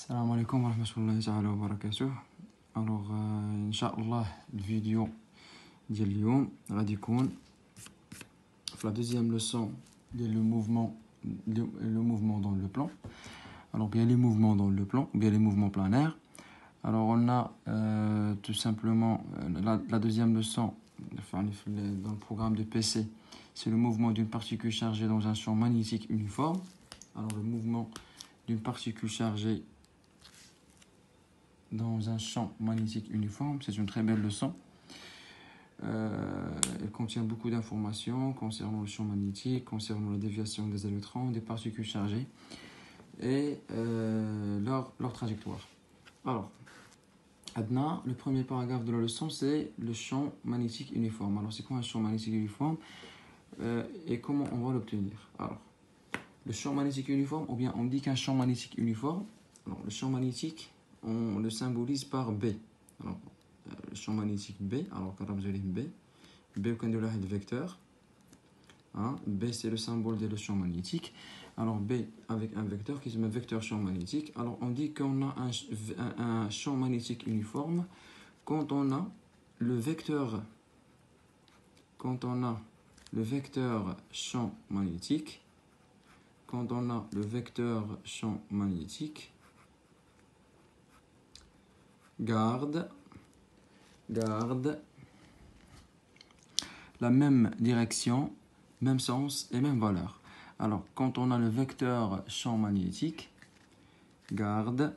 السلام عليكم ورحمة الله تعالى وبركاته. الوغ ان شاء الله الفيديو ديال اليوم غادي يكون في لا دوزيام لوسون ديال le mouvement dans le plan. Alors bien les mouvements dans le plan, bien les mouvements planaires. Alors on a tout simplement la deuxième leçon dans le programme de PC, c'est le mouvement d'une particule chargée dans un champ magnétique uniforme. Alors le mouvement d'une particule chargée dans un champ magnétique uniforme, c'est une très belle leçon. Elle contient beaucoup d'informations concernant le champ magnétique, concernant la déviation des électrons, des particules chargées et leur trajectoire. Alors, maintenant, le premier paragraphe de la leçon, c'est le champ magnétique uniforme. Alors, c'est quoi un champ magnétique uniforme et comment on va l'obtenir? Alors, le champ magnétique uniforme, ou bien on dit qu'un champ magnétique uniforme, alors le champ magnétique, on le symbolise par B. Alors, le champ magnétique B, alors quand vous avez B, B au candidat est le vecteur. Hein, B c'est le symbole de le champ magnétique. Alors B avec un vecteur qui se met vecteur champ magnétique. Alors on dit qu'on a un champ magnétique uniforme quand on a le vecteur, champ magnétique, quand on a le vecteur champ magnétique garde la même direction, même sens et même valeur. Alors, quand on a le vecteur champ magnétique, garde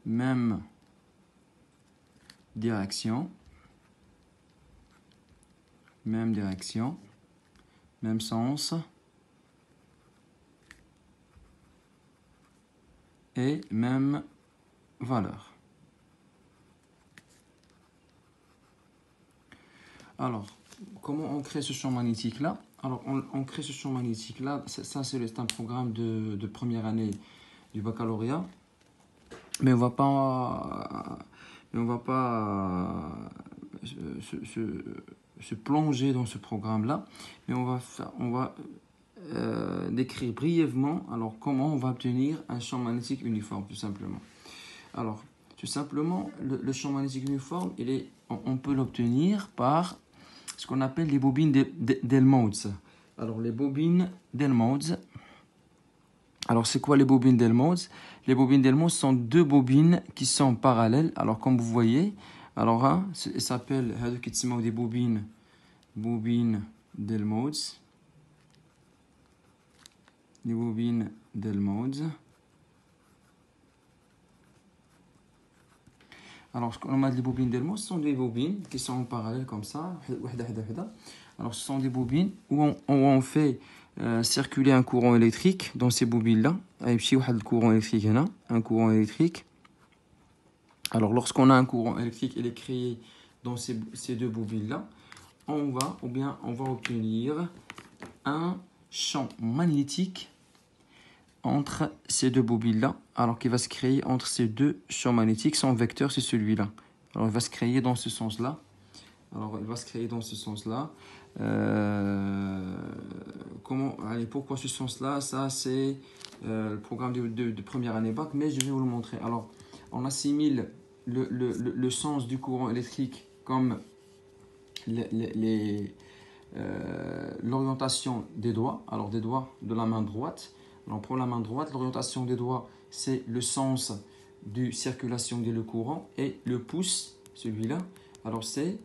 même direction, même sens et même valeur. Alors, comment on crée ce champ magnétique là? Alors, on crée ce champ magnétique là. Ça, c'est un programme de première année du baccalauréat. Mais on va pas se plonger dans ce programme là. Mais on va décrire brièvement alors comment on va obtenir un champ magnétique uniforme, tout simplement. Alors, tout simplement, le champ magnétique uniforme, on peut l'obtenir par ce qu'on appelle les bobines d'Helmholtz. Alors, les bobines d'Helmholtz. Alors, c'est quoi les bobines d'Helmholtz? Les bobines d'Helmholtz sont deux bobines qui sont parallèles. Alors, comme vous voyez, alors, hein, ça s'appelle des bobines d'Helmholtz. Les bobines d'Helmholtz. Alors, ce qu'on a des bobines d'Helmholtz, ce sont des bobines qui sont en parallèle comme ça. Alors, ce sont des bobines où on fait circuler un courant électrique dans ces bobines-là. Un courant électrique. Alors, lorsqu'on a un courant électrique, il est créé dans ces deux bobines-là. On va obtenir un champ magnétique entre ces deux bobines-là, alors qu'il va se créer entre ces deux champs magnétiques. Son vecteur, c'est celui-là. Alors, il va se créer dans ce sens-là. Pourquoi ce sens-là? Ça, c'est le programme de première année bac, mais je vais vous le montrer. Alors, on assimile le sens du courant électrique comme l'orientation des doigts. Alors, des doigts de la main droite. Alors, on prend la main droite, l'orientation des doigts, c'est le sens de circulation du courant, et le pouce, celui-là, alors c'est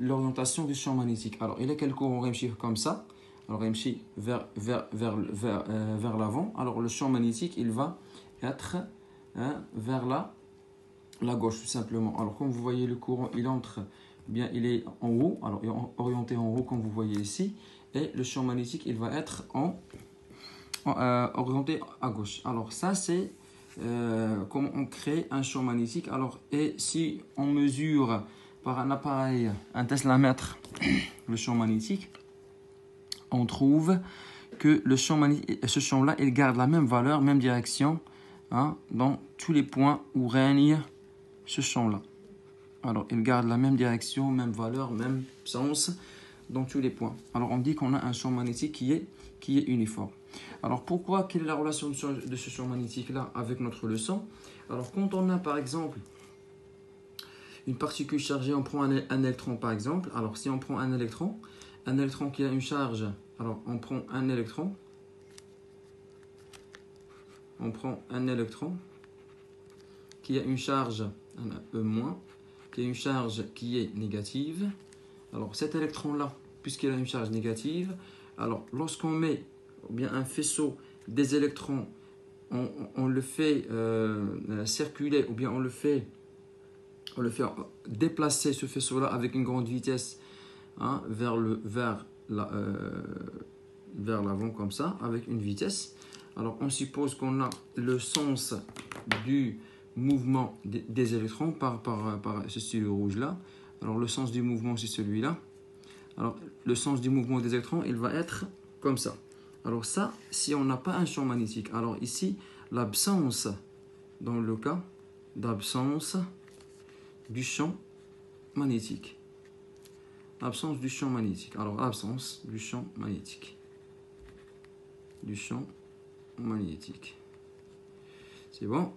l'orientation du champ magnétique. Alors, il est quel courant réfléchir comme ça? Alors, réfléchir vers l'avant. Alors, le champ magnétique, il va être vers la gauche, tout simplement. Alors, comme vous voyez, le courant, il est en haut, alors il est orienté en haut, comme vous voyez ici, et le champ magnétique, il va être orienté à gauche. Alors ça, c'est comment on crée un champ magnétique. Alors, et si on mesure par un appareil, un teslamètre, le champ magnétique, on trouve que ce champ-là, il garde la même valeur, même direction, hein, dans tous les points où règne ce champ-là. Alors, il garde la même direction, même valeur, même sens dans tous les points. Alors, on dit qu'on a un champ magnétique qui est uniforme. Alors pourquoi, quelle est la relation de ce champ magnétique-là avec notre leçon? Alors quand on a par exemple une particule chargée, on prend un électron par exemple. Alors si on prend un électron qui a une charge, alors on prend un électron qui a une charge, un E-, qui a une charge qui est négative. Alors cet électron-là, puisqu'il a une charge négative, alors lorsqu'on met bien un faisceau des électrons, on le fait circuler, ou bien on le fait déplacer ce faisceau-là avec une grande vitesse, hein, vers l'avant comme ça, avec une vitesse. Alors on suppose qu'on a le sens du mouvement des électrons par ce stylo rouge là. Alors le sens du mouvement, c'est celui-là. Alors le sens du mouvement des électrons, il va être comme ça. Alors ça, si on n'a pas un champ magnétique. Alors ici, l'absence, dans le cas d'absence du champ magnétique. L'absence du champ magnétique. Alors l'absence du champ magnétique. C'est bon.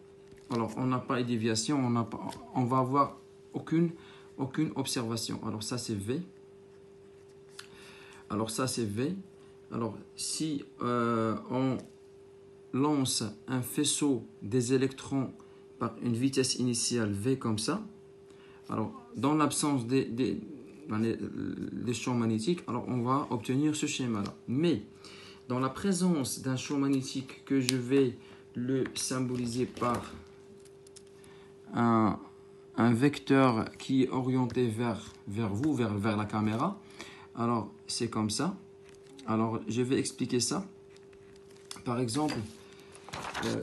Alors on n'a pas de déviation, on va avoir aucune observation. Alors ça c'est V. Alors si on lance un faisceau des électrons par une vitesse initiale V comme ça, alors dans l'absence des champs magnétiques, alors on va obtenir ce schéma-là. Mais dans la présence d'un champ magnétique que je vais le symboliser par un vecteur qui est orienté vers vous, vers la caméra, alors c'est comme ça. Alors je vais expliquer ça. Par exemple,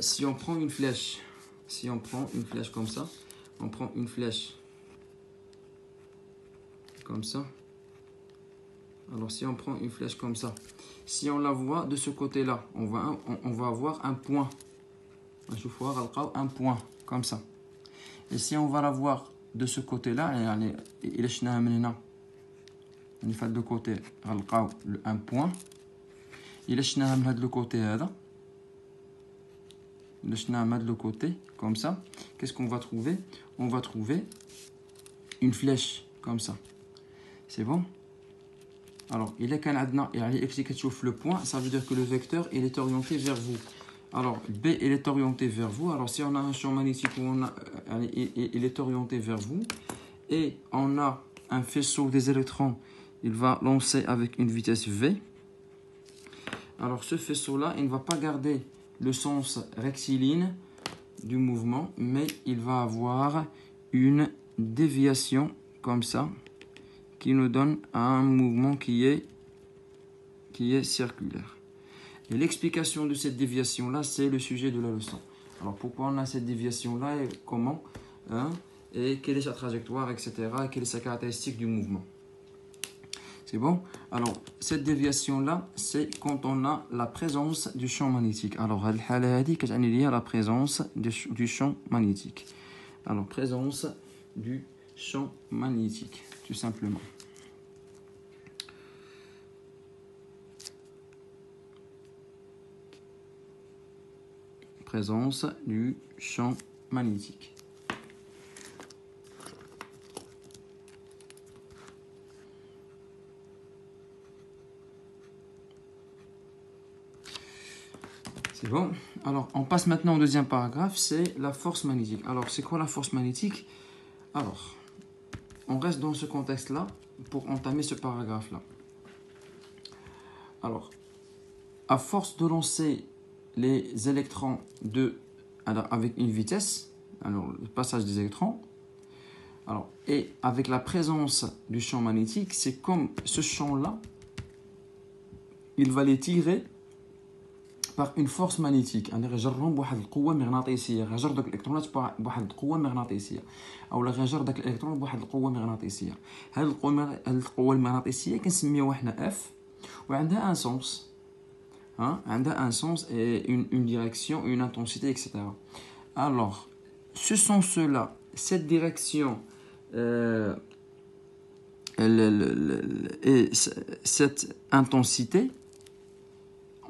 si on prend une flèche, comme ça, on prend une flèche comme ça. Alors si on prend une flèche comme ça, si on la voit de ce côté-là, on va avoir un point. Un point comme ça. Et si on va la voir de ce côté-là, il est de côté un point. Il est de côté le côté comme ça. Qu'est-ce qu'on va trouver? On va trouver une flèche comme ça. C'est bon? Alors, il est canadien et le point, ça veut dire que le vecteur il est orienté vers vous. Alors, B il est orienté vers vous. Alors, si on a un champ magnétique où il est orienté vers vous et on a un faisceau des électrons, il va lancer avec une vitesse V. Alors, ce faisceau-là, il ne va pas garder le sens rectiligne du mouvement, mais il va avoir une déviation comme ça, qui nous donne un mouvement qui est circulaire. Et l'explication de cette déviation-là, c'est le sujet de la leçon. Alors pourquoi on a cette déviation-là et comment, hein, et quelle est sa trajectoire, etc. et quelle est sa caractéristique du mouvement. C'est bon? Alors cette déviation-là, c'est quand on a la présence du champ magnétique. Alors il y a la présence du champ magnétique. Alors présence du champ magnétique, tout simplement. Présence du champ magnétique. C'est bon. Alors, on passe maintenant au deuxième paragraphe, c'est la force magnétique. Alors, c'est quoi la force magnétique? Alors, on reste dans ce contexte-là pour entamer ce paragraphe-là. Alors, à force de lancer les électrons avec une vitesse, alors le passage des électrons, alors, et avec la présence du champ magnétique, c'est comme ce champ-là, il va les tirer par une force magnétique. يعني غيجرهم بواحد القوه مغناطيسيه، غيجر داك الالكترونات بواحد القوه مغناطيسيه، اولا غيجر داك الالكترون بواحد القوه مغناطيسيه. هاد القوه المغناطيسيه كنسميوها حنا اف، وعندها ان سونس، عندها un sens et une direction, une intensité, etc. Alors, ce sens-là, cette direction et cette intensité,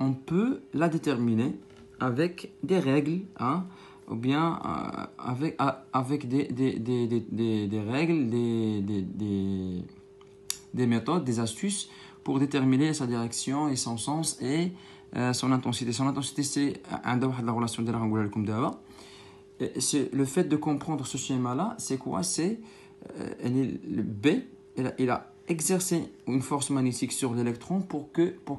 on peut la déterminer avec des règles, hein, ou bien avec des règles, des méthodes, des astuces pour déterminer sa direction et son sens et son intensité. Son intensité, c'est la relation de la c'est le fait de comprendre ce schéma-là, c'est quoi? C'est le B, il a exercé une force magnétique sur l'électron pour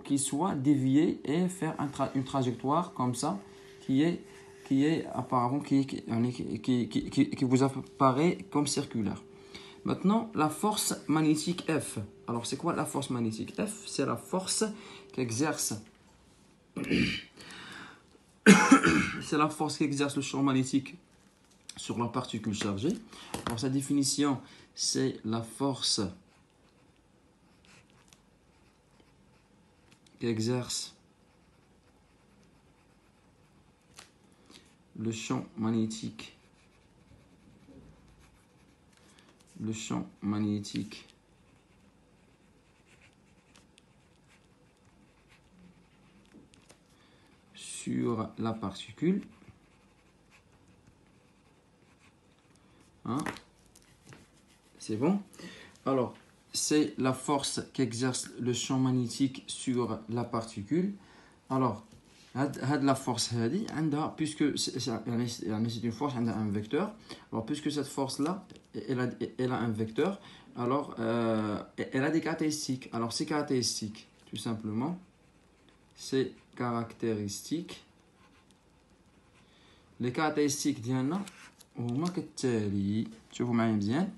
qu'il soit dévié et faire une trajectoire comme ça qui est apparemment qui vous apparaît comme circulaire. Maintenant, la force magnétique F. Alors, c'est quoi la force magnétique F? C'est la force qu'exerce c'est la force qui exerce le champ magnétique sur la particule chargée. Alors, sa définition, c'est la force qui exerce le champ magnétique sur la particule. Hein? C'est bon? Alors, c'est la force qu'exerce le champ magnétique sur la particule. Alors, la force, puisque c'est une force, elle a un vecteur. Alors, puisque cette force-là, elle a un vecteur, alors elle a des caractéristiques. Alors, ces caractéristiques, tout simplement, les caractéristiques ديالنا هما كالتالي. شوفوا معايا مزيان.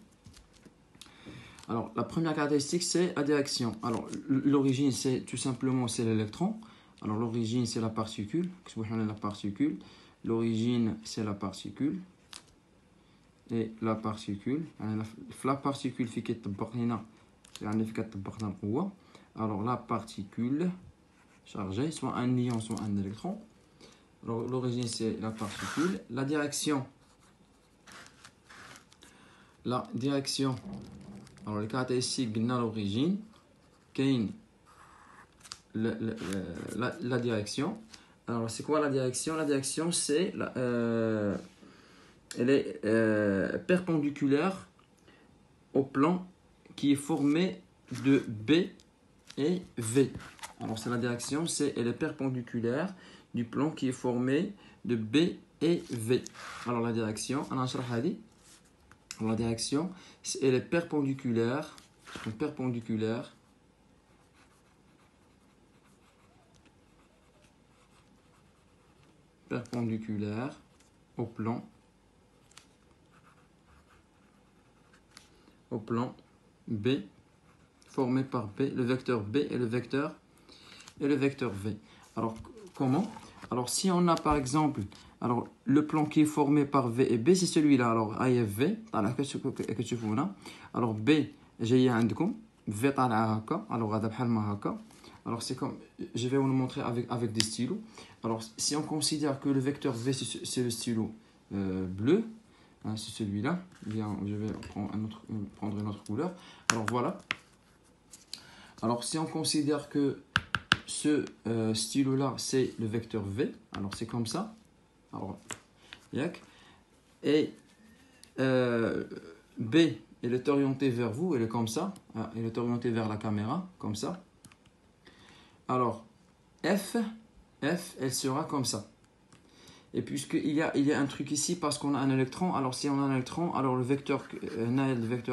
Alors, la première caractéristique, c'est la direction. Alors, l'origine, c'est tout simplement c'est l'électron. Alors, l'origine, c'est la particule. L'origine, c'est la particule. Et la particule. La particule, alors, la particule chargée, soit un ion, soit un électron. Alors, l'origine, c'est la particule. La direction. Alors, les caractéristiques de l'origine, la direction. Alors, c'est quoi la direction? La direction, c'est elle est perpendiculaire au plan qui est formé de B et V. Alors, c'est la direction, elle est perpendiculaire du plan qui est formé de B et V. Alors, la direction, la direction, elle est perpendiculaire au plan B, formé par B, le vecteur B et le vecteur V. Alors, comment? Alors, si on a par exemple, alors, le plan qui est formé par V et B, c'est celui-là. Alors, AFV, alors B, j'ai عندكم, V طالع هكا, alors هذا بحال ما هكا. Alors, c'est comme, je vais vous le montrer avec des stylos. Alors, si on considère que le vecteur V, c'est le stylo bleu, hein, c'est celui-là, bien, je vais prendre une autre couleur. Alors, voilà. Alors, si on considère que ce stylo-là, c'est le vecteur V, alors c'est comme ça. Alors, et B, elle est orientée vers vous, elle est comme ça. Elle est orientée vers la caméra, comme ça. Alors, F, elle sera comme ça. Et puisqu'il y a un truc ici, parce qu'on a un électron, alors si on a un électron, alors le vecteur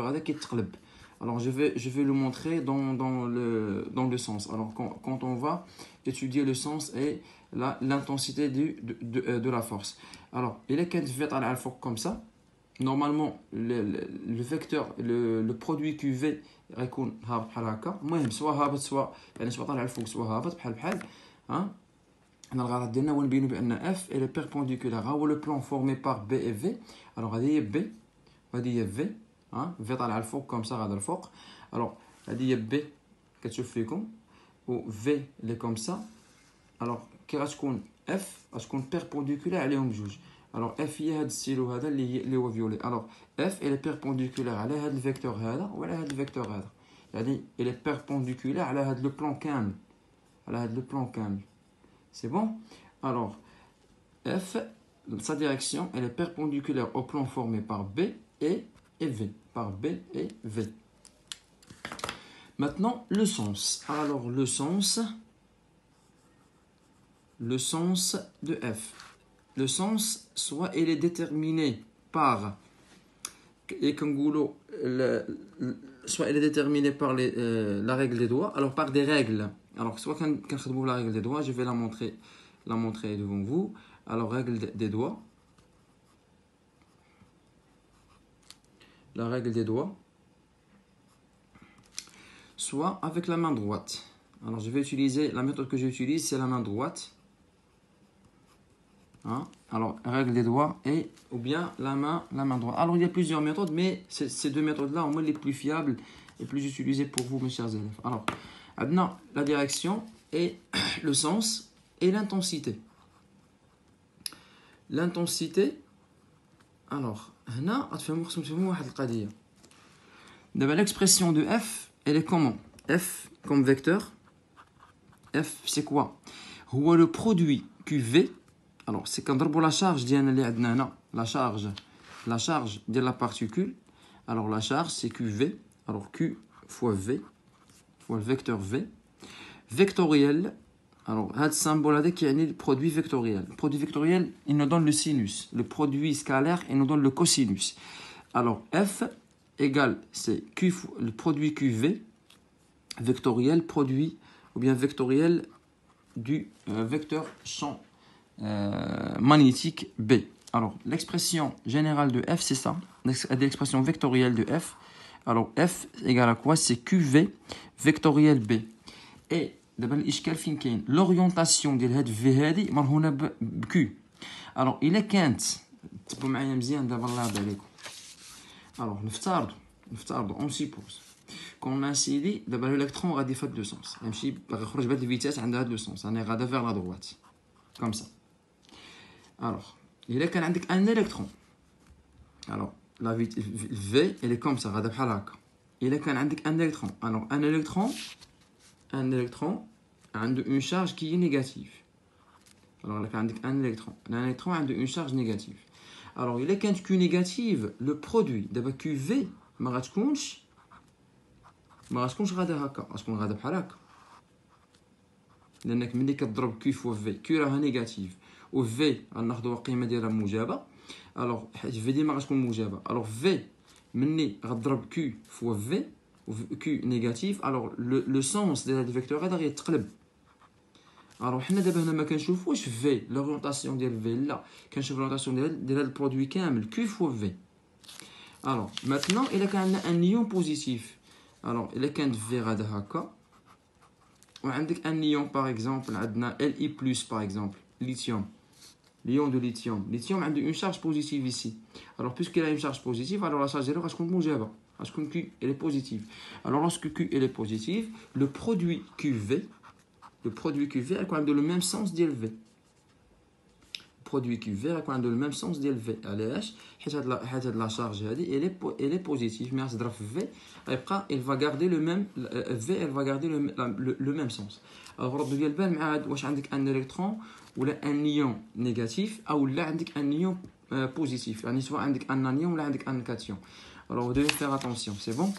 AD qui est. Alors, je vais le montrer dans le sens. Alors, quand on va étudier le sens et l'intensité de la force. Alors, il est quand V à l'alpha comme ça. Normalement, le vecteur, le produit QV يكون هابط بحال هكا. المهم سواء هابط سواء طالع الفوق سواء هابط بحال ها. حنا الغرض ديالنا هو نبينوا بان F est perpendiculaire. ها هو le plan formé par B et V. Alors, هذه هي B وهذه هي V. V طالع الفوق comme ça غادا الفوق. Alors, هذه هي B كتشوف فيكم و V اللي comme ça. Alors, كي غتكون F غتكون perpendiculaire عليهم بجوج. Alors, F هي هذا السيلو هذا اللي هو فيولي. Alors, F elle est perpendiculaire على هذا الفيكتور هذا وعلى هذا الفيكتور هذا. يعني elle est perpendiculaire على هذا لو بلان كامل. على هذا لو بلان كامل. C'est bon? Alors, F, sa direction, elle est perpendiculaire au plan formé par B et V. Par B et V. Maintenant, le sens. Alors, le sens de F. Le sens, soit il est déterminé par, et soit il est déterminé par la règle des doigts, alors par des règles. Alors, soit quand je la règle des doigts, je vais la montrer devant vous. Alors, règle des doigts. La règle des doigts. Soit avec la main droite. Alors, je vais utiliser, la méthode que j'utilise, c'est la main droite. Hein? Alors, règle des doigts ou bien la main droite. Alors, il y a plusieurs méthodes, mais ces deux méthodes-là, au moins les plus fiables et plus utilisées pour vous, mes chers élèves. Alors, maintenant, la direction et le sens et l'intensité. L'intensité, alors, l'expression de F, elle est comment? F comme vecteur. F, c'est quoi? Le produit QV. Alors, c'est quand on la charge, la charge de la particule. Alors, la charge, c'est QV. Alors, Q fois V, fois le vecteur V. Vectoriel. Alors, ce symbole qui est le produit vectoriel. Le produit vectoriel, il nous donne le sinus. Le produit scalaire, il nous donne le cosinus. Alors, F égale, c'est Q, le produit QV, vectoriel, produit, ou bien vectoriel du vecteur champ magnétique B. Alors, l'expression générale de F, c'est ça. L'expression vectorielle de F. Alors, F égale à quoi? C'est QV vectoriel B. Et l'orientation de cette V هذه مرهونة ب Q. Alors, il est كانت تبقوا معايا مزيان دابا الله يرضي عليكم. Alors, نفترضوا on suppose qu'on a سيدي دابا l'électron غادي في هاد لو سونس يمشي باغي يخرج بهاد الفيتاس عند هاد لو سونس راني غادا vers la droite comme ça. Alors, il est عندك un électron. Alors, la V, elle est comme ça, غادا بحال هكا. Il est عندك un électron. Alors, un électron a une charge qui est négative. Alors, il y a un électron. L'électron a une charge négative. Alors, il est quand Q négative, le produit de QV, ما غتكونش غادا هكا، غتكون غادا بحال هكا. لأنك ملي كتضرب Q فوا V، Q راها نيجاتيف، و V غناخدو القيمة ديالها موجبة. alors V ديما غتكون موجبة. alors V ملي غتضرب Q فوا V و Q négatif, alors le sens de la vecteur غادي يتقلب. alors حنا دابا هنا ما كنشوفوش V l'orientation ديال V لا كنشوف l'orientation ديال هذا البرودوي كامل Q فوا V. alors maintenant il كان عندنا un ion positif. alors il كان V غادا هكا وعندك un ion par exemple عندنا Li+ par exemple lithium. L'ion de lithium. Lithium a une charge positive ici. Alors, puisqu'il a une charge positive, alors la charge zéro va se moujaba. Parce que Q, elle est positive. Alors, lorsque Q, elle est positive, le produit QV, elle a le même sens d'LV. Le produit QV, elle a le même sens d'LV. Allez, la charge, elle est positive. Mais V, elle va garder le même, V, elle va garder le même sens. Alors, on va un électron ou un ion négatif ou un ion positif. Soit un anion ou un cation. Alors, vous devez faire attention, c'est bon?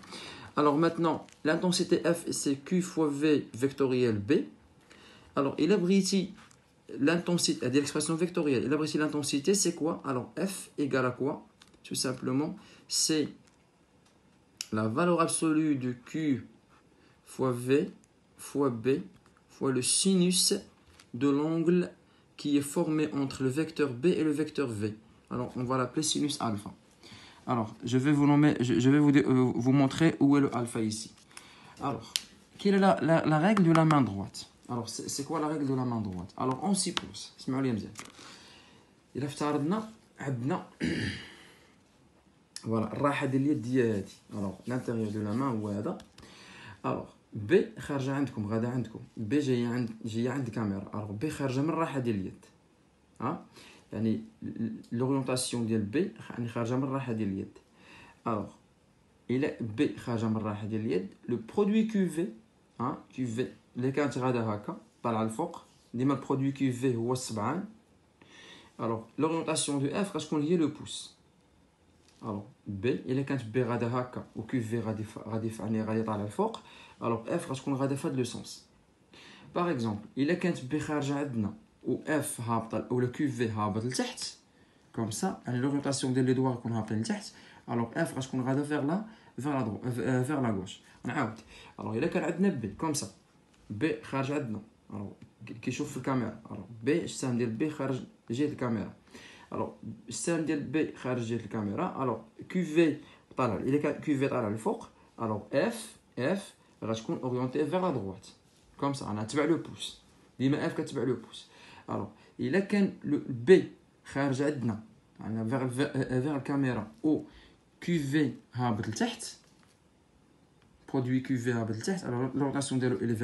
Alors, maintenant, l'intensité F, c'est Q fois V vectoriel B. Alors, il abrite ici l'intensité, l'expression vectorielle. Il abrite ici l'intensité, c'est quoi? Alors, F égale à quoi? Tout simplement, c'est la valeur absolue de Q fois V fois B fois le sinus de l'angle qui est formé entre le vecteur B et le vecteur V. Alors, on va l'appeler sinus alpha. Alors, je vais vous montrer où est le alpha ici. Alors, quelle est la règle de la main droite? Alors, c'est quoi la règle de la main droite? Alors, on suppose. Il a voilà, alors, l'intérieur de la main ou alors, B خارجة عندكم غادا عندكم B جاية عند كاميرا. alors B خارجة من الراحة ديال اليد. ها يعني l'orientation ديال B يعني خارجة من الراحة ديال اليد. alors il est B خارجة من الراحة ديال اليد. le produit QV QV اللي كانت غادا هكا طالعة الفوق ديما البرودوي كيو في هو السبعان. الوغ لورينتاسيون دو اف غتكون هي لو بوس. الوغ بي الا كانت بي غادا هكا و كيو في غادي يعني غادي طالع الفوق، الوغ اف غتكون غادا في هاد لو سونس. باغ اكزومبل الا كانت بي خارجه عندنا و اف هابطه ولا كيو في هابط لتحت كوم سا، يعني لورينتاسيون ديال لي دوار يكون هابطين لتحت، الوغ اف غتكون غادا فيغ لا فيغ لا غوش. نعاود، الوغ الا كان عندنا بي كوم سا، بي خارج عندنا، الوغ كيشوف في الكاميرا، الوغ بي السهم ديال بي خارج جهه الكاميرا، الوغ السهم ديال بي خارج جهه الكاميرا، الوغ كيو في طالع، الا كان كيو في طالع الفوق، الوغ اف غتكون اورينتي فيغ لا دروات كوم سا، انا تبع لو بوس، ديما اف كتبع لو بوس. الوغ الا كان لو بي خارج عندنا يعني فيغ الكاميرا و كيو في هابط لتحت، برودوي كيو في هابط لتحت، الوغ لورينتاسيون ديالو الي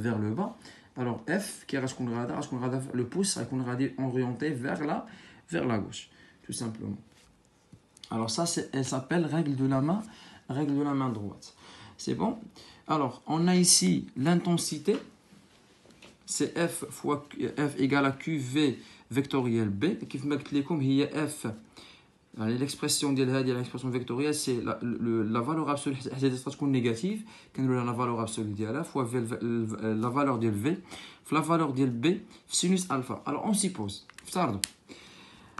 فيغ لو با، الوغ اف كي غتكون غادا لو بوس غيكون غادي اورينتي فيغ لا غوش tout simplement. Alors ça elle s'appelle règle de la main droite. C'est bon. Alors on a ici l'intensité, c'est F fois F égale à QV vectoriel B. كيف ما قلت لكم هي F يعني l'expression ديال هذه l'expression vectorielle c'est la valeur absolue حتى تكون نيجاتيف كنديروا لها la valeur absolue ديالها fois la valeur ديال V في la valeur ديال B في سينوس الفا. alors on suppose افترضوا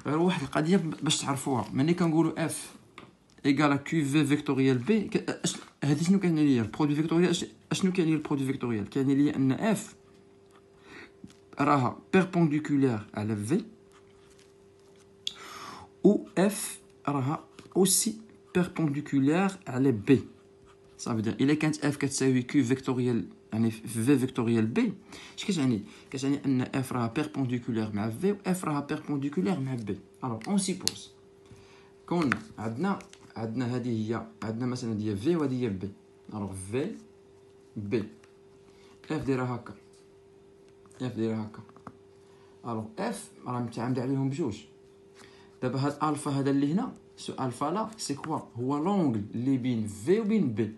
غير واحد القضيه باش تعرفوها، ملي كنقولوا F égale à QV vectoriel B هذه شنو كيعني ليا البرودوي فيكتوريال؟ اشنو كيعني البرودوي فيكتوريال؟ كيعني ليا ان F راها بيربونديكولير على V و F راها اوسي بيربونديكولير على B. صافي دير الا كانت F كتساوي Q فيكتوريال يعني في V فيكتوريال B، اش كتعني؟ كتعني ان F راها بيربونديكولير مع V و F راها بيربونديكولير مع B. الوغ اون سيبوز كون عندنا هذه هي عندنا مثلا هذه V وهذه هي B، الوغ V B F دايره هكا، الوغ F راه متعامد عليهم بجوج. دابا هاد الفا هذا اللي هنا سو الفا لا سي كوا؟ هو لونغل اللي بين في وبين بي،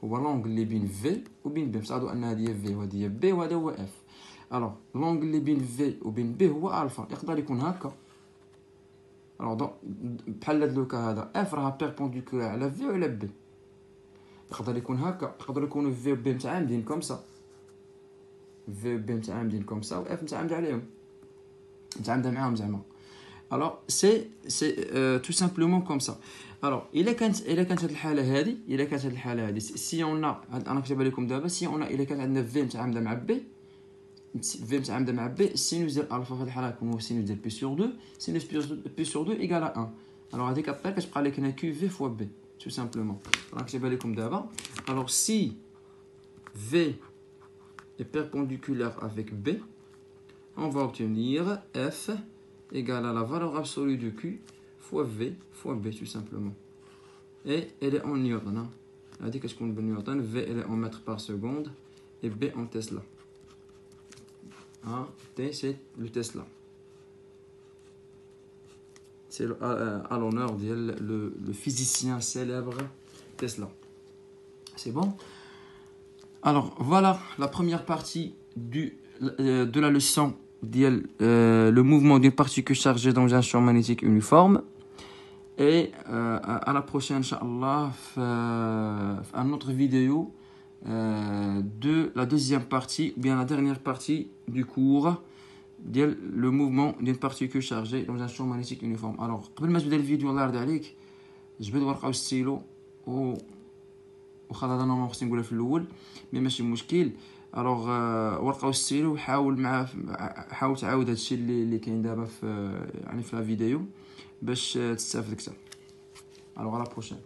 هو لونغل اللي بين في وبين بي. نفترضوا ان هذه هي في وهذه هي بي وهذا هو اف، الوغ لونغل اللي بين في وبين بي هو الفا. يقدر يكون هكا، الوغ بحال هاد لوكا هذا اف راها بيربونديكولار على في وعلى بي، يقدر يكون هكا، يقدر يكونوا في وبي متعامدين كوم سا، في وبي متعامدين كوم سا و اف متعامده عليهم، متعامده معاهم زعما. Alors c'est tout simplement comme ça. Alors il est quand الحاله هذه si on a انا كتب لكم دابا si on a الا كانت عندنا في متعامده مع بي، في متعامده مع بي، السينوس ديال الفا في هذه الحاله يكون هو السينوس ديال بي سور 2، سينوس بي سور 2 ايكال 1. alors هذيك الطريقه كتبقى لك هنا كيو في فوا بي tout simplement. انا كتب لكم دابا alors si v est perpendiculaire avec b, on va obtenir f égale à la valeur absolue de Q fois V fois B tout simplement. Et elle est en Newton. Elle dit que je compte Newton. V elle est en mètres par seconde et B en Tesla. T c'est le Tesla. C'est à l'honneur de le physicien célèbre Tesla. C'est bon? Alors voilà la première partie de la leçon le mouvement d'une particule chargée dans un champ magnétique uniforme. Et à la prochaine, Inch'Allah, une autre vidéo de la deuxième partie, ou bien la dernière partie du cours, le mouvement d'une particule chargée dans un champ magnétique uniforme. Alors, قبل ما تبدا الفيديو الله يرضي عليك جبد ورقة وستيلو وخا هذا انا خصني نقولها في الاول مي ماشي مشكل. الوغ ورقه وستيلو حاول تعاود هادشي اللي كاين دابا في يعني في لا فيديو باش تستافد اكثر. الوغ على بروشين.